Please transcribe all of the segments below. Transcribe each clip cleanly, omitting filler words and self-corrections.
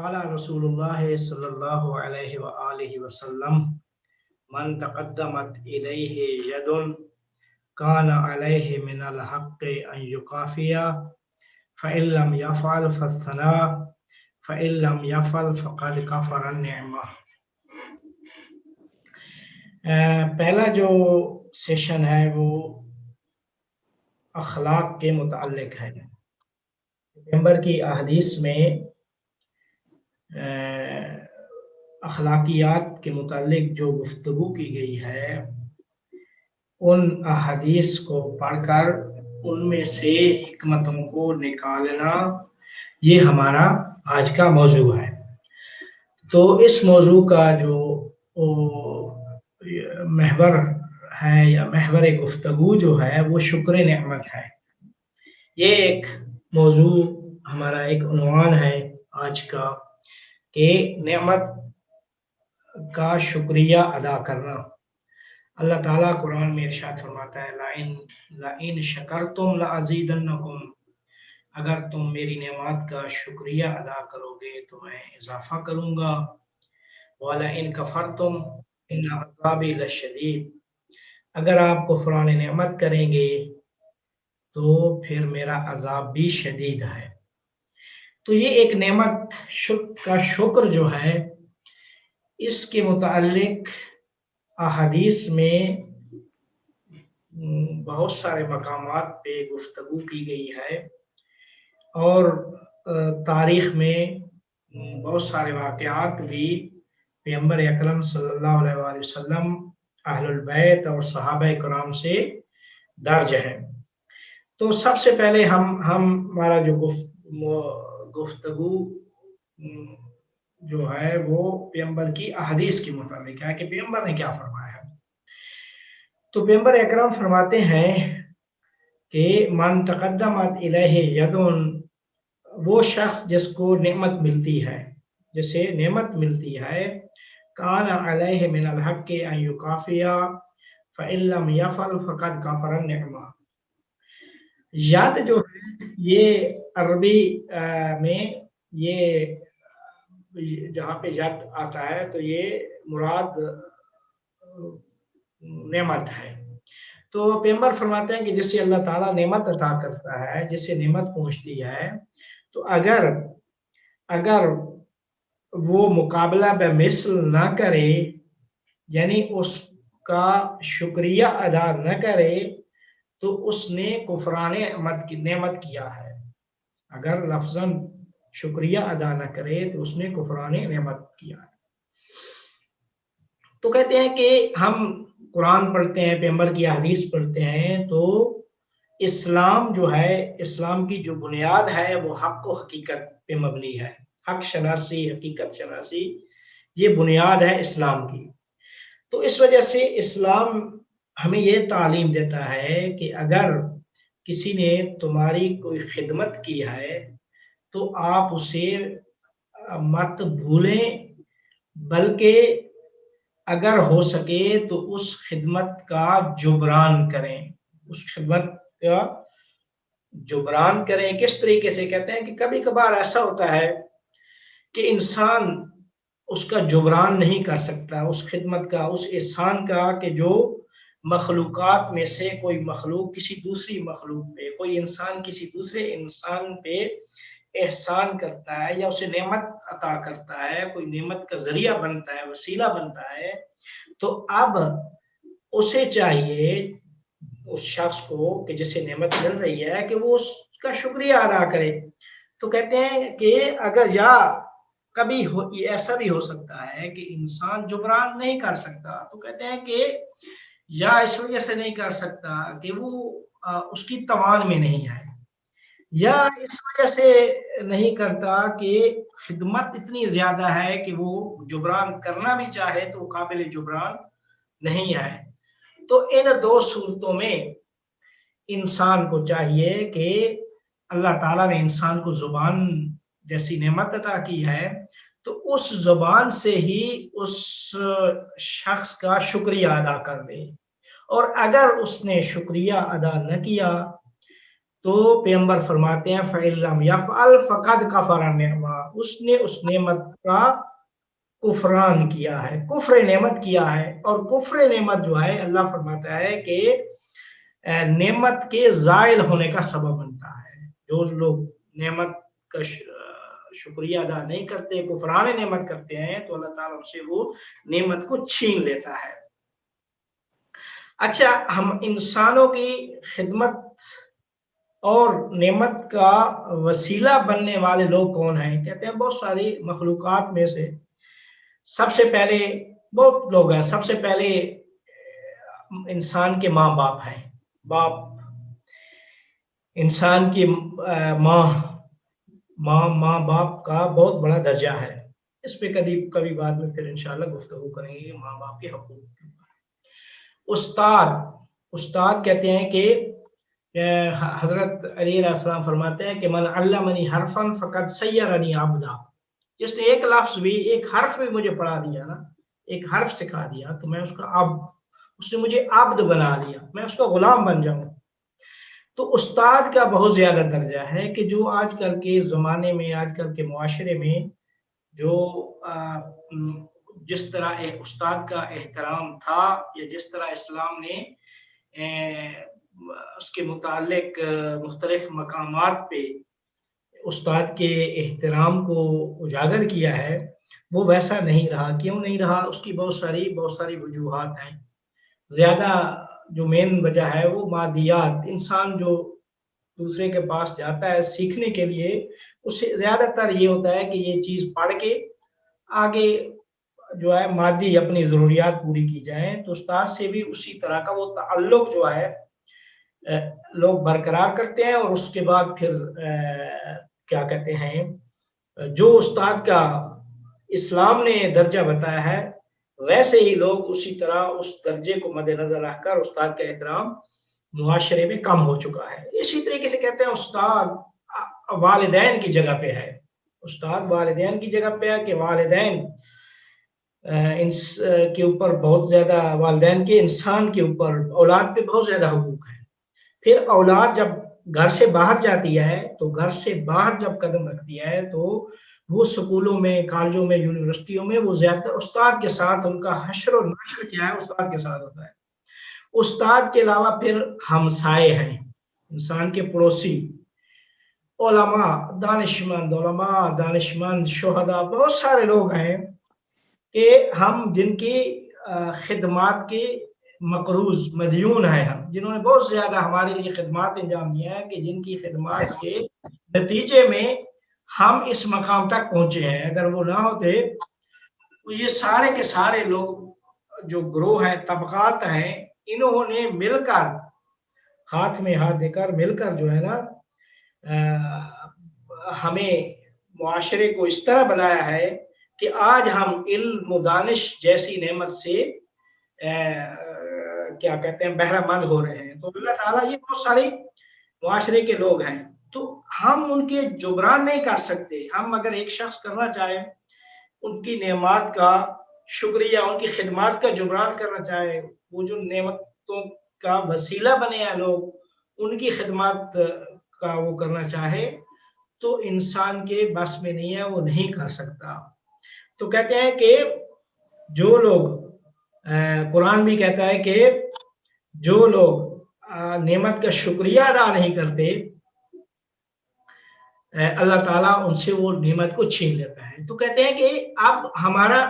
قال رسول اللہ صلی اللہ علیہ وآلہ وسلم من تقدمت الیہ ید کان علیہ من الحق ان یکافیا فإن لم يفعل فالثناء فإن لم يفعل فقد کفر النعمہ۔ پہلا جو سیشن ہے وہ اخلاق کے متعلق ہے۔ پیغمبر کی احادیث میں اخلاقیات کے متعلق جو گفتگو کی گئی ہے ان احادیث کو پڑھ کر ان میں سے حکمتوں کو نکالنا یہ ہمارا آج کا موضوع ہے۔ تو اس موضوع کا جو محور ہے یا محور گفتگو جو ہے وہ شکر نعمت ہے۔ یہ ایک موضوع ہمارا ایک عنوان ہے آج کا کہ نعمت کا شکریہ ادا کرنا۔ اللہ تعالیٰ قرآن میں ارشاد فرماتا ہے لَإِن شَكَرْتُمْ لَأَزِيدَنَّكُمْ، اگر تم میری نعمت کا شکریہ ادا کرو گے تو میں اضافہ کروں گا۔ وَلَئِن كَفَرْتُمْ إِنَّ عَذَابِي لَشَدِيدٌ، اگر آپ کفران نعمت کریں گے تو پھر میرا عذاب بھی شدید ہے۔ تو یہ ایک نعمت کا شکر جو ہے اس کے متعلق احادیث میں بہت سارے مقامات پہ گفتگو کی گئی ہے اور تاریخ میں بہت سارے واقعات بھی پیغمبر اکرم صلی اللہ علیہ وآلہ وسلم، اہل البیت اور صحابہ کرام سے درج ہے۔ تو سب سے پہلے ہمارا جو گفتگو جو ہے وہ پیغمبر کی احادیث کے متعلق ہے کہ پیغمبر نے کیا فرمایا ہے۔ تو پیغمبر اکرم فرماتے ہیں کہ من تقدمت الیہ یدن، وہ شخص جس کو نعمت ملتی ہے، جسے نعمت ملتی ہے، کان علیہ من الحق ان یکافیا فإن لم یفعل فقد کفر النعمہ۔ ید جو ہے یہ عربی میں یہ جہاں پہ ید آتا ہے تو یہ مراد نعمت ہے۔ تو پیغمبر فرماتے ہیں کہ جس سے اللہ تعالیٰ نعمت عطا کرتا ہے، جس سے نعمت پہنچتی ہے، تو اگر وہ مقابلہ بمثل نہ کرے، یعنی اس کا شکریہ ادا نہ کرے، تو اس نے کفران نعمت کیا ہے۔ اگر لفظاً شکریہ ادا نہ کرے تو اس نے کفران نعمت کیا ہے۔ تو کہتے ہیں کہ ہم قرآن پڑھتے ہیں، پیغمبر کی حدیث پڑھتے ہیں، تو اسلام جو ہے، اسلام کی جو بنیاد ہے وہ حق و حقیقت پہ مبنی ہے۔ حق شناسی، حقیقت شناسی، یہ بنیاد ہے اسلام کی۔ تو اس وجہ سے اسلام ہمیں یہ تعلیم دیتا ہے کہ اگر کسی نے تمہاری کوئی خدمت کی ہے تو آپ اسے مت بھولیں، بلکہ اگر ہو سکے تو اس خدمت کا جبران کریں۔ اس خدمت کا جبران کریں کس طریقے سے؟ کہتے ہیں کہ کبھی کبھار ایسا ہوتا ہے کہ انسان اس کا جبران نہیں کر سکتا، اس خدمت کا، اس احسان کا، کہ جو مخلوقات میں سے کوئی مخلوق کسی دوسری مخلوق پہ، کوئی انسان کسی دوسرے انسان پہ احسان کرتا ہے یا اسے نعمت عطا کرتا ہے، کوئی نعمت کا ذریعہ بنتا ہے، وسیلہ بنتا ہے، تو اب اسے چاہیے، اس شخص کو کہ جس سے نعمت مل رہی ہے، کہ وہ اس کا شکریہ ادا کرے۔ تو کہتے ہیں کہ اگر یا کبھی ایسا بھی ہو سکتا ہے کہ انسان جبران نہیں کر سکتا، تو کہتے ہیں کہ یا اس وجہ سے نہیں کر سکتا کہ وہ اس کی توان میں نہیں ہے، یا اس وجہ سے نہیں کرتا کہ خدمت اتنی زیادہ ہے کہ وہ جبران کرنا بھی چاہے تو قابل جبران نہیں ہے۔ تو ان دو صورتوں میں انسان کو چاہیے کہ اللہ تعالیٰ نے انسان کو زبان جیسی نعمت عطا کی ہے، تو اس زبان سے ہی اس شخص کا شکریہ ادا کر دے، اور اگر اس نے شکریہ ادا نہ کیا تو پیغمبر فرماتے ہیں فَإِلَّمْ يَفْعَلْ فَقَدْ كَفَرَ النِّعْمَةَ، اس نے اس نعمت کا کفران کیا ہے، کفر نعمت کیا ہے۔ اور کفر نعمت جو ہے اللہ فرماتا ہے کہ نعمت کے زائل ہونے کا سبب بنتا ہے۔ جو لوگ نعمت کا شکریہ ادا نہیں کرتے، کفران نعمت کرتے ہیں، تو اللہ تعالیٰ ان سے وہ نعمت کو چھین لیتا ہے۔ اچھا، ہم انسانوں کی خدمت اور نعمت کا وسیلہ بننے والے لوگ کون ہیں؟ کہتے ہیں بہت ساری مخلوقات میں سے سب سے پہلے بہت لوگ ہیں۔ سب سے پہلے انسان کے ماں باپ ہیں۔ باپ، انسان کی ماں باپ کا بہت بڑا درجہ ہے۔ اس پہ کبھی بعد میں پھر انشاءاللہ گفتگو کریں گے ماں باپ کے حقوق کے اوپر۔ استاد کہتے ہیں کہ حضرت علی علیہ السلام فرماتے ہیں کہ من علمنی حرفا فقد سیرنی عبدا، جس نے ایک لفظ بھی، ایک حرف بھی مجھے پڑھا دیا نا، ایک حرف سکھا دیا، تو میں اس کا اس نے مجھے عبد بنا لیا، میں اس کا غلام بن جاؤں۔ تو استاد کا بہت زیادہ درجہ ہے کہ جو آج کل کے زمانے میں، آج کل کے معاشرے میں جو جس طرح ایک استاد کا احترام تھا، یا جس طرح اسلام نے اس کے متعلق مختلف مقامات پہ استاد کے احترام کو اجاگر کیا ہے، وہ ویسا نہیں رہا۔ کیوں نہیں رہا؟ اس کی بہت ساری وجوہات ہیں۔ زیادہ جو مین وجہ ہے وہ مادیات۔ انسان جو دوسرے کے پاس جاتا ہے سیکھنے کے لیے، اس سے زیادہ تر یہ ہوتا ہے کہ یہ چیز پڑھ کے آگے جو ہے مادی اپنی ضروریات پوری کی جائیں۔ تو استاد سے بھی اسی طرح کا وہ تعلق جو ہے لوگ برقرار کرتے ہیں، اور اس کے بعد پھر کیا کہتے ہیں، جو استاد کا اسلام نے درجہ بتایا ہے ویسے ہی لوگ اسی طرح اس درجے کو مد نظر رکھ کر استاد کا احترام معاشرے میں کم ہو چکا ہے۔ اسی طریقے سے کہتے ہیں استاد والدین کی جگہ پہ ہے۔ استاد والدین کی جگہ پہ ہے کہ والدین کے اوپر بہت زیادہ، والدین کے انسان کے اوپر اولاد پہ بہت زیادہ حقوق ہیں۔ پھر اولاد جب گھر سے باہر جاتی ہے، تو گھر سے باہر جب قدم رکھتی ہے، تو وہ سکولوں میں، کالجوں میں، یونیورسٹیوں میں وہ زیادہ استاد کے ساتھ، ان کا حشر و نشر کیا ہے استاد کے ساتھ ہوتا ہے۔ استاد کے علاوہ پھر ہمسائے ہیں، انسان کے پڑوسی، علماء، دانشمند، شہداء، بہت سارے لوگ ہیں کہ ہم جن کی خدمات کے مقروض مدیون ہیں، ہم جنہوں نے بہت زیادہ ہمارے لیے خدمات انجام دیا ہے، کہ جن کی خدمات کے نتیجے میں ہم اس مقام تک پہنچے ہیں۔ اگر وہ نہ ہوتے تو یہ سارے کے سارے لوگ جو گروہ ہیں، طبقات ہیں، انہوں نے مل کر، ہاتھ میں ہاتھ دے کر مل کر جو ہے نا ہمیں معاشرے کو اس طرح بنایا ہے کہ آج ہم علم و دانش جیسی نعمت سے کیا کہتے ہیں بہرہ مند ہو رہے ہیں۔ تو اللہ تعالیٰ، یہ بہت سارے معاشرے کے لوگ ہیں، تو ہم ان کے جبران نہیں کر سکتے۔ ہم اگر ایک شخص کرنا چاہے ان کی نعمات کا شکریہ، ان کی خدمات کا جبران کرنا چاہے، وہ جو نعمتوں کا وسیلہ بنے ہیں لوگ، ان کی خدمات کا وہ کرنا چاہے، تو انسان کے بس میں نہیں ہے، وہ نہیں کر سکتا۔ تو کہتے ہیں کہ جو لوگ، قرآن بھی کہتا ہے کہ جو لوگ نعمت کا شکریہ ادا نہیں کرتے، اللہ تعالیٰ ان سے وہ نعمت کو چھین لیتا ہے۔ تو کہتے ہیں کہ اب ہمارا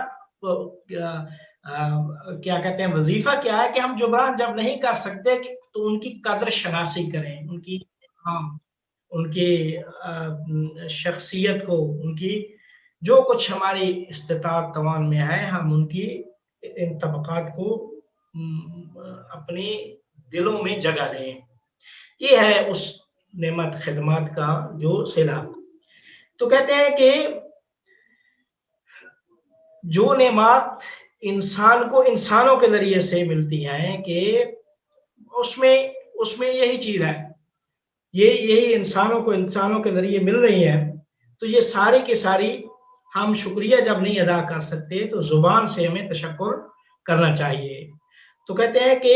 کیا کہتے ہیں وظیفہ کیا ہے کہ ہم جبران جب نہیں کر سکتے تو ان کی قدر شناسی کریں، ان کی شخصیت کو، ان کی جو کچھ ہماری استطاعت توان میں ہے، ہم ان کی ان طبقات کو اپنے دلوں میں جگہ دیں۔ یہ ہے اس نعمت خدمات کا جو صلہ۔ تو کہتے ہیں کہ جو نعمات انسان کو انسانوں کے ذریعے سے ملتی ہیں، کہ اس میں یہی چیز ہے، یہی انسانوں کو انسانوں کے ذریعے مل رہی ہے، تو یہ ساری کی ساری ہم شکریہ جب نہیں ادا کر سکتے تو زبان سے ہمیں تشکر کرنا چاہیے۔ تو کہتے ہیں کہ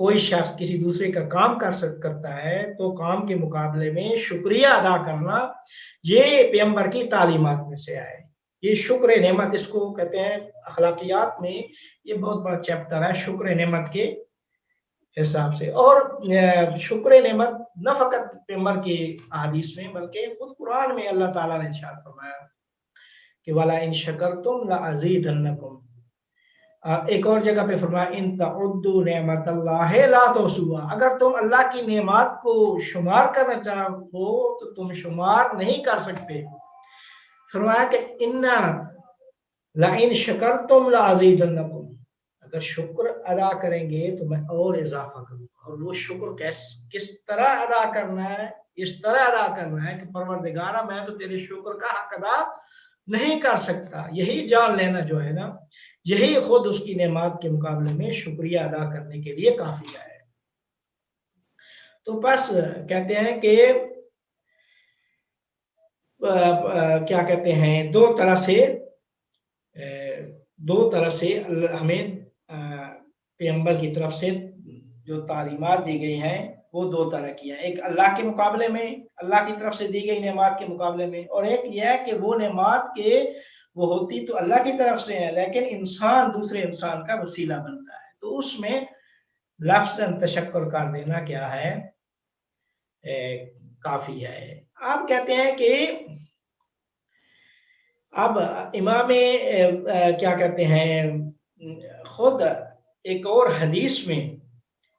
کوئی شخص کسی دوسرے کا کام کرتا ہے تو کام کے مقابلے میں شکریہ ادا کرنا یہ پیغمبر کی تعلیمات میں سے آئے. یہ شکر نعمت اس کو کہتے ہیں اخلاقیات میں. یہ بہت بڑا چیپٹر ہے شکر نعمت کے حساب سے. اور شکر نعمت نہ فقط پیغمبر کی احادیث میں بلکہ خود قرآن میں اللہ تعالیٰ نے ارشاد فرمایا کہ وَلَا إِن شَكَرْتُمْ لَأَزِيدَنَّكُمْ. ایک اور جگہ پہ فرمایا ان تعدوا نعمت اللہ لا تحصوها. اگر تم اللہ کی نعمات کو شمار کرنا چاہو تو تم شمار نہیں کر سکتے. فرمایا کہ انا لئن شکرتم لازیدنکم. اگر شکر ادا کریں گے تو میں اور اضافہ کروں گا. اور وہ شکر کس طرح ادا کرنا ہے؟ اس طرح ادا کرنا ہے کہ پروردگارہ میں تو تیرے شکر کا حق ادا نہیں کر سکتا. یہی جان لینا جو ہے نا، یہی خود اس کی نعمات کے مقابلے میں شکریہ ادا کرنے کے لیے کافی ہے. تو بس کہتے ہیں کہ کیا کہتے ہیں دو طرح سے ہمیں پیغمبر کی طرف سے جو تعلیمات دی گئی ہیں وہ دو طرح کی ہیں. ایک اللہ کے مقابلے میں، اللہ کی طرف سے دی گئی نعمات کے مقابلے میں، اور ایک یہ ہے کہ وہ نعمات کے وہ ہوتی تو اللہ کی طرف سے ہے لیکن انسان دوسرے انسان کا وسیلہ بنتا ہے. تو اس میں لفظ تشکر کر دینا کیا ہے کافی ہے. آپ کہتے ہیں کہ اب امام کیا کہتے ہیں خود ایک اور حدیث میں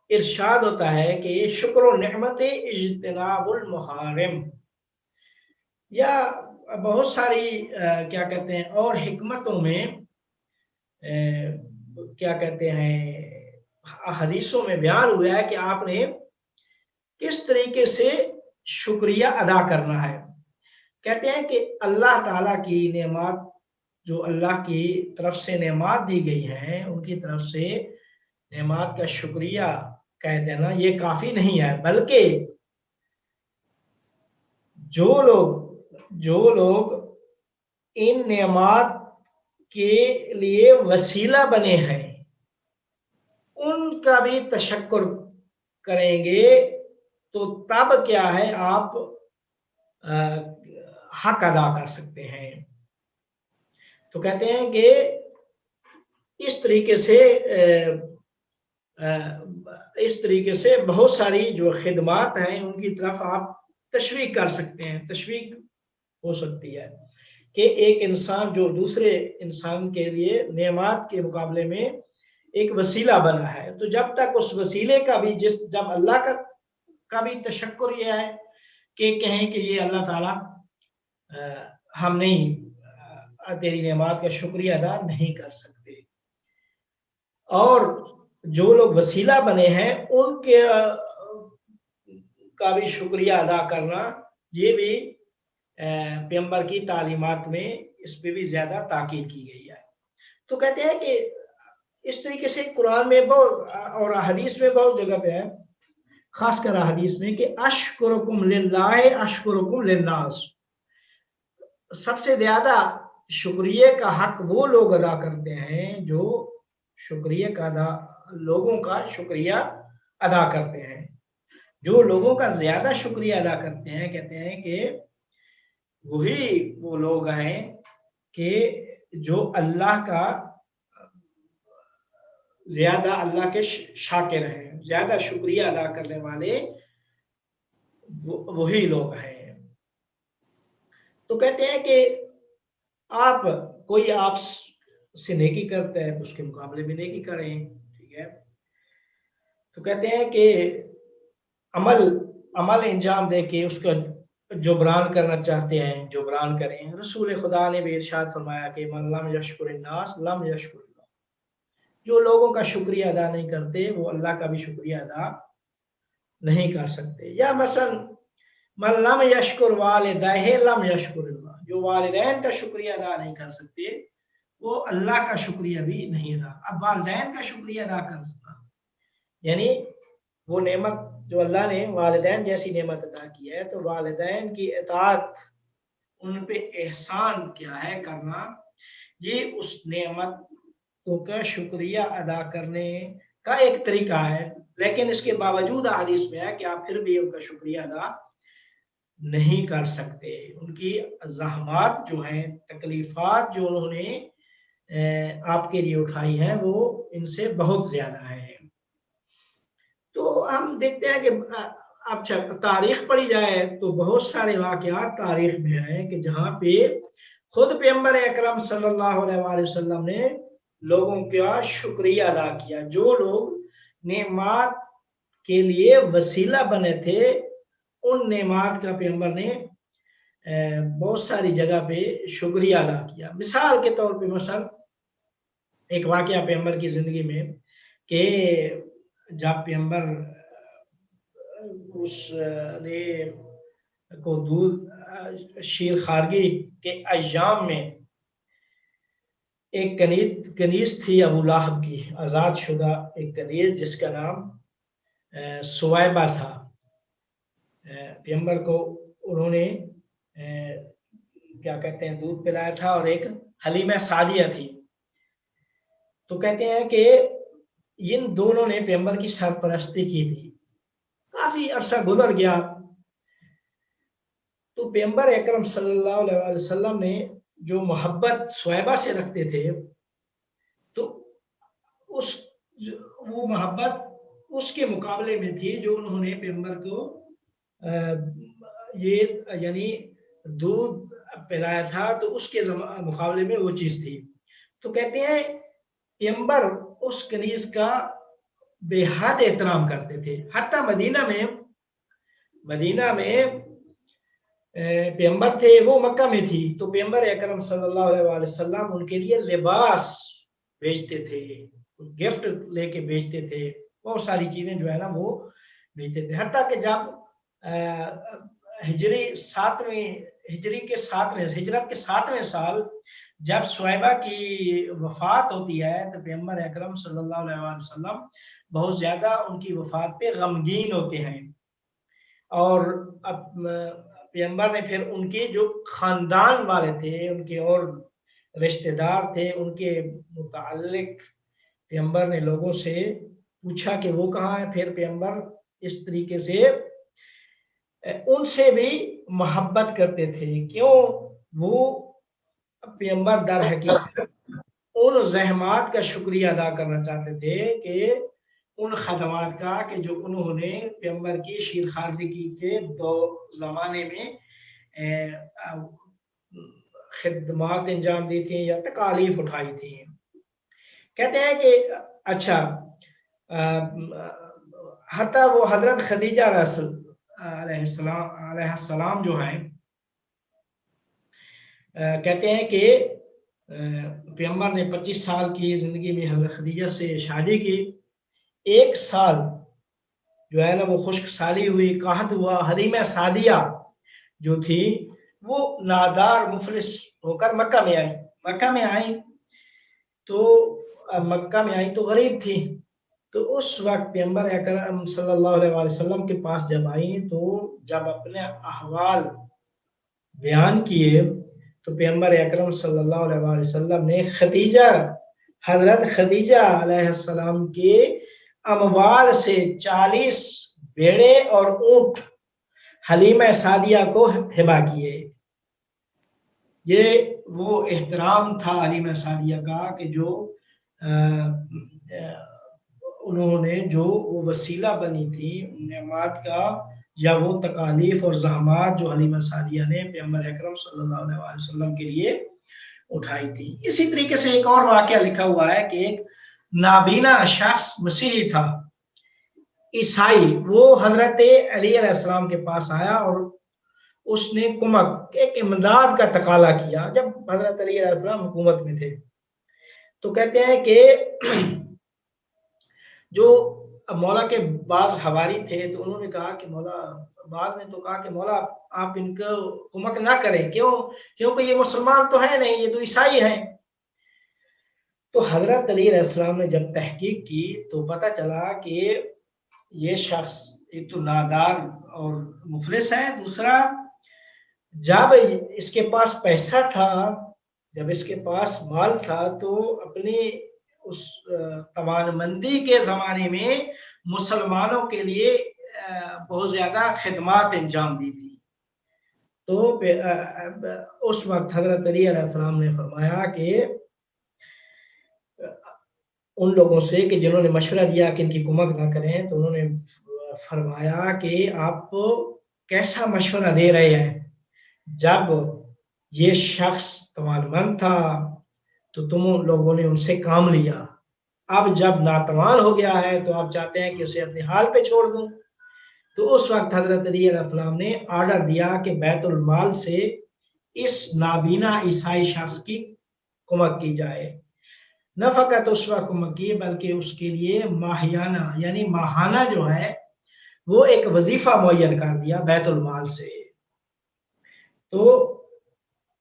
ارشاد ہوتا ہے کہ شکر و نعمت اجتناب المحارم، یا بہت ساری کیا کہتے ہیں اور حکمتوں میں کیا کہتے ہیں حدیثوں میں بیان ہوا ہے کہ آپ نے کس طریقے سے شکریہ ادا کرنا ہے. کہتے ہیں کہ اللہ تعالیٰ کی نعمات جو اللہ کی طرف سے نعمات دی گئی ہیں ان کی طرف سے نعمات کا شکریہ کہہ دینا یہ کافی نہیں ہے، بلکہ جو لوگ ان نعمات کے لیے وسیلہ بنے ہیں ان کا بھی تشکر کریں گے تو تب کیا ہے آپ حق ادا کر سکتے ہیں. تو کہتے ہیں کہ اس طریقے سے بہت ساری جو خدمات ہیں ان کی طرف آپ تشویق کر سکتے ہیں. تشویق ہو سکتی ہے کہ ایک انسان جو دوسرے انسان کے لیے نعمات کے مقابلے میں ایک وسیلہ بنا ہے تو جب تک اس وسیلے کا بھی جب اللہ کا بھی تشکر یہ ہے کہ کہیں کہ یہ اللہ تعالیٰ ہم نہیں تیری نعمات کا شکریہ ادا نہیں کر سکتے. اور جو لوگ وسیلہ بنے ہیں ان کے کا بھی شکریہ ادا کرنا یہ بھی پیغمبر کی تعلیمات میں اس پہ بھی زیادہ تاکید کی گئی ہے. تو کہتے ہیں کہ اس طریقے سے قرآن میں اور حدیث میں بہت جگہ پہ ہے، خاص کر حدیث میں کہ اشکرکم للہ اشکرکم للناس. سب سے زیادہ شکریہ کا حق وہ لوگ ادا کرتے ہیں جو لوگوں کا شکریہ ادا کرتے ہیں. جو لوگوں کا زیادہ شکریہ ادا کرتے ہیں کہتے ہیں کہ وہی وہ لوگ ہیں کہ جو اللہ کا زیادہ اللہ کے شاکر ہیں، زیادہ شکریہ ادا کرنے والے وہی لوگ ہیں. تو کہتے ہیں کہ کوئی آپ سے نیکی کرتا ہے تو اس کے مقابلے میں نیکی کریں. ٹھیک ہے. تو کہتے ہیں کہ عمل انجام دے کے اس کا جبران کرنا چاہتے ہیں جبران کریں. رسول خدا نے بھی ارشاد فرمایا کہ من لم یشکر الناس لم یشکر اللہ. جو لوگوں کا شکریہ ادا نہیں کرتے وہ اللہ کا بھی شکریہ ادا نہیں کر سکتے. یا مثلا من لم یشکر والدیہ لم یشکر اللہ. جو والدین کا شکریہ ادا نہیں کر سکتے وہ اللہ کا شکریہ بھی نہیں ادا. اب والدین کا شکریہ ادا کرنا یعنی وہ نعمت جو اللہ نے والدین جیسی نعمت عطا کی ہے تو والدین کی اطاعت ان پہ احسان کیا ہے کرنا، یہ اس نعمت کا شکریہ ادا کرنے کا ایک طریقہ ہے، لیکن اس کے باوجود حدیث میں ہے کہ آپ پھر بھی ان کا شکریہ ادا نہیں کر سکتے. ان کی زحمات جو ہیں، تکلیفات جو انہوں نے آپ کے لیے اٹھائی ہیں، وہ ان سے بہت زیادہ ہے. تو ہم دیکھتے ہیں کہ اچھا تاریخ پڑھی جائے تو بہت سارے واقعات تاریخ میں ہیں کہ جہاں پہ خود پیغمبر اکرم صلی اللہ علیہ وآلہ وسلم نے لوگوں کا شکریہ ادا کیا. جو لوگ نعمات کے لیے وسیلہ بنے تھے، ان نعمات کا پیغمبر نے بہت ساری جگہ پہ شکریہ ادا کیا. مثال کے طور پہ مثلا ایک واقعہ پیغمبر کی زندگی میں کہ جب پیغمبر اس نے کو دودھ شیر خارگی کے ایام میں ایک کنیز تھی ابو لہب کی، آزاد شدہ ایک کنیز جس کا نام سویبہ تھا. پیغمبر کو انہوں نے کیا کہتے ہیں دودھ پلایا تھا، اور ایک حلیمہ سعدیہ تھی. تو کہتے ہیں کہ ان دونوں نے پیغمبر کی سرپرستی کی تھی. کافی عرصہ گزر گیا تو پیغمبر اکرم صلی اللہ علیہ وسلم نے جو محبت سویبہ سے رکھتے تھے، تو وہ محبت اس کے مقابلے میں تھی جو انہوں نے پیغمبر کو یہ یعنی دودھ پلایا تھا، تو اس کے مقابلے میں وہ چیز تھی. تو کہتے ہیں پیغمبر اس کنیز کا بے حد احترام کرتے تھے. حتیٰ مدینہ میں پیغمبر تھے، وہ مکہ میں تھی، تو پیغمبر اکرم صلی اللہ علیہ وآلہ وسلم ان کے لیے لباس بھیجتے تھے، گفٹ لے کے بھیجتے تھے، بہت ساری چیزیں جو ہے نا وہ بھیجتے تھے. حتیٰ کہ جب ہجرت کے 7ویں سال جب سویبہ کی وفات ہوتی ہے، تو پیغمبر اکرم صلی اللہ علیہ وآلہ وسلم بہت زیادہ ان کی وفات پہ غمگین ہوتے ہیں. اور پیغمبر نے پھر ان کے جو خاندان والے تھے، ان کے اور رشتہ دار تھے، ان کے متعلق پیغمبر نے لوگوں سے پوچھا کہ وہ کہاں ہے. پھر پیغمبر اس طریقے سے ان سے بھی محبت کرتے تھے. کیوں؟ وہ پیغمبر در حقیقت ان زحمات کا شکریہ ادا کرنا چاہتے تھے کہ ان خدمات کا کہ جو انہوں نے پیغمبر کی شیر خارزگی کے دو زمانے میں خدمات انجام دی تھی یا تکالیف اٹھائی تھی. کہتے ہیں کہ اچھا حتیٰ وہ حضرت خدیجہ علیہ السلام جو ہیں، کہتے ہیں کہ پیغمبر نے 25 سال کی زندگی میں حضرت خدیجہ سے شادی کی. 1 سال جو ہے نا وہ خشک سالی ہوئی، قحط ہوا. حلیمہ سعدیہ جو تھی وہ نادار مفلس ہو کر مکہ میں آئی تو غریب تھی. تو اس وقت پیغمبر اکرم صلی اللہ علیہ وسلم کے پاس جب آئی، تو جب اپنے احوال بیان کیے، تو پیغمبر اکرم صلی اللہ علیہ وسلم نے حضرت خدیجہ علیہ السلام کے اموال سے 40 بھیڑے اور اونٹ حلیمہ سعدیہ کو ہبہ کیے. یہ وہ احترام تھا حلیمہ سعدیہ کا کہ جو انہوں نے جو وہ وسیلہ بنی تھی نعمات کا، یا وہ تکالیف اور زحمات جو حلیمہ سعدیہ نے پیغمبر اکرم صلی اللہ علیہ وسلم کے لیے اٹھائی تھی. اسی طریقے سے ایک اور واقعہ لکھا ہوا ہے کہ ایک نابینا شخص مسیحی تھا، عیسائی، وہ حضرت علی علیہ السلام کے پاس آیا اور اس نے ایک امداد کا تقاضا کیا جب حضرت علی علیہ السلام حکومت میں تھے. تو کہتے ہیں کہ جو مولا کے بعض حواری تھے، تو انہوں نے کہا کہ بعض نے تو کہا کہ مولا آپ ان کو کمک نہ کریں. کیونکہ یہ مسلمان تو ہے نہیں، یہ تو عیسائی ہیں. تو حضرت علی علیہ السلام نے جب تحقیق کی تو پتہ چلا کہ یہ شخص ایک تو نادار اور مفلس ہے، دوسرا جب اس کے پاس پیسہ تھا، جب اس کے پاس مال تھا، تو اپنی اس توانمندی کے زمانے میں مسلمانوں کے لیے بہت زیادہ خدمات انجام دی تھی. تو اس وقت حضرت علی علیہ السلام نے فرمایا کہ ان لوگوں سے کہ جنہوں نے مشورہ دیا کہ ان کی کمک نہ کریں، تو انہوں نے فرمایا کہ آپ کیسا مشورہ دے رہے ہیں؟ جب یہ شخص توانمند تھا تو تم لوگوں نے ان سے کام لیا، اب جب ناتوان ہو گیا ہے تو آپ چاہتے ہیں کہ اسے اپنے حال پہ چھوڑ دوں. تو اس وقت حضرت علی علیہ السلام نے آرڈر دیا کہ بیت المال سے اس نابینا عیسائی شخص کی کمک کی جائے. نہ فقط اس وقت کمک کی بلکہ اس کے لیے ماہیانہ یعنی ماہانہ جو ہے وہ ایک وظیفہ معین کر دیا بیت المال سے. تو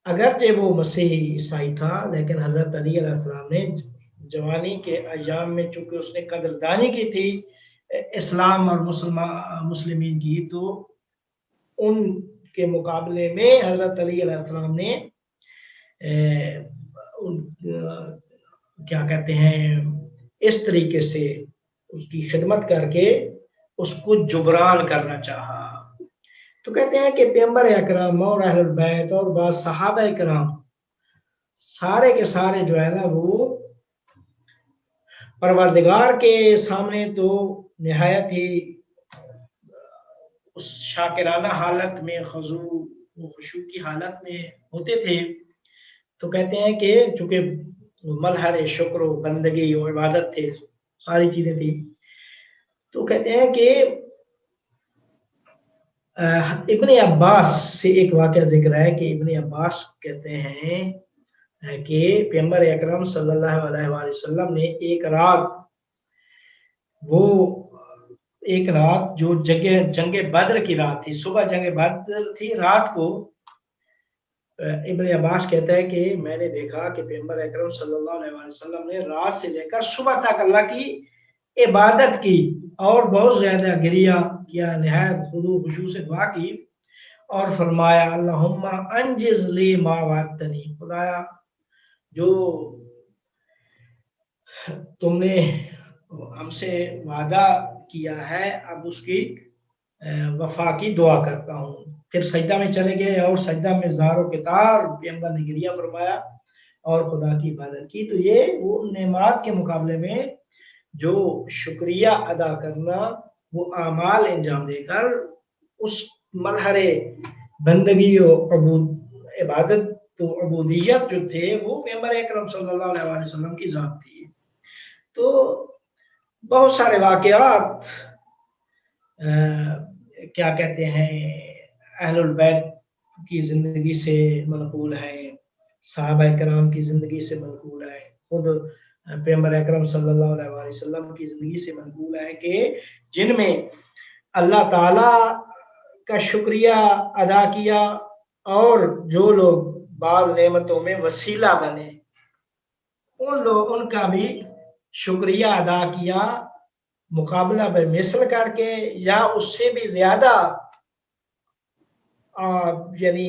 اگرچہ وہ مسیحی عیسائی تھا لیکن حضرت علی علیہ السلام نے جوانی کے ایام میں چونکہ اس نے قدردانی کی تھی اسلام اور مسلمین کی، تو ان کے مقابلے میں حضرت علی علیہ السلام نے کیا کہتے ہیں اس طریقے سے اس کی خدمت کر کے اس کو جبران کرنا چاہا. تو کہتے ہیں کہ پیغمبر اکرم اور اہل البیت اور بعض صحابہ کرام سارے کے سارے جو ہے نا وہ پروردگار کے سامنے تو نہایت ہی اس شاکرانہ حالت میں خضوع و خشوع کی حالت میں ہوتے تھے. تو کہتے ہیں کہ چونکہ مظہر شکر و بندگی و عبادت تھے، ساری چیزیں تھی. تو کہتے ہیں کہ ابن عباس سے ایک واقعہ ذکر ہے کہ ابن عباس کہتے ہیں کہ پیغمبر اکرم صلی اللہ علیہ وآلہ وسلم نے ایک رات جو جنگ بدر کی رات تھی، صبح جنگ بدر تھی، رات کو ابن عباس کہتا ہے کہ میں نے دیکھا کہ پیغمبر اکرم صلی اللہ علیہ وآلہ وسلم نے رات سے لے کر صبح تک اللہ کی عبادت کی اور بہت زیادہ گریہ کیا، نہایت خضوع و خشوع سے دعا کی اور فرمایا اللہم انجز لی ما وعدتنی، خدایا جو تم نے ہم سے وعدہ کیا ہے اب اس کی وفا کی دعا کرتا ہوں. پھر سجدہ میں چلے گئے اور سجدہ میں زار و کتار پیغمبر نے گریہ فرمایا اور خدا کی عبادت کی. تو یہ وہ نعمات کے مقابلے میں جو شکریہ ادا کرنا، وہ اعمال انجام دے کر اس مرحلے بندگی و عبادت تو عبودیت جو تھے وہ پیغمبر اکرم صلی اللہ علیہ وسلم کی ذات تھی. تو بہت سارے واقعات کیا کہتے ہیں اہل البیت کی زندگی سے منقول ہیں، صحابہ کرام کی زندگی سے منقول ہے، خود پیغمبر اکرم صلی اللہ علیہ وسلم کی زندگی سے منقول ہے کہ جن میں اللہ تعالی کا شکریہ ادا کیا اور جو لوگ بعض نعمتوں میں وسیلہ بنے ان کا بھی شکریہ ادا کیا، مقابلہ بے مثل کر کے یا اس سے بھی زیادہ یعنی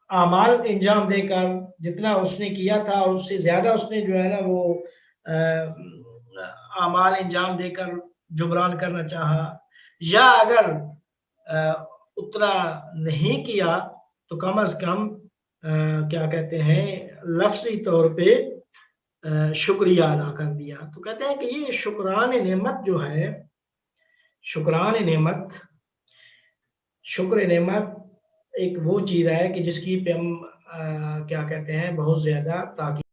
اعمال انجام دے کر جتنا اس نے کیا تھا اس سے زیادہ اس نے جو ہے نا وہ اعمال انجام دے کر جبران کرنا چاہا، یا اگر اتنا نہیں کیا تو کم از کم کیا کہتے ہیں لفظی طور پہ شکریہ ادا کر دیا. تو کہتے ہیں کہ یہ شکران نعمت جو ہے، شکران نعمت، شکر نعمت ایک وہ چیز ہے کہ جس کی پہ ہم کیا کہتے ہیں بہت زیادہ تاکید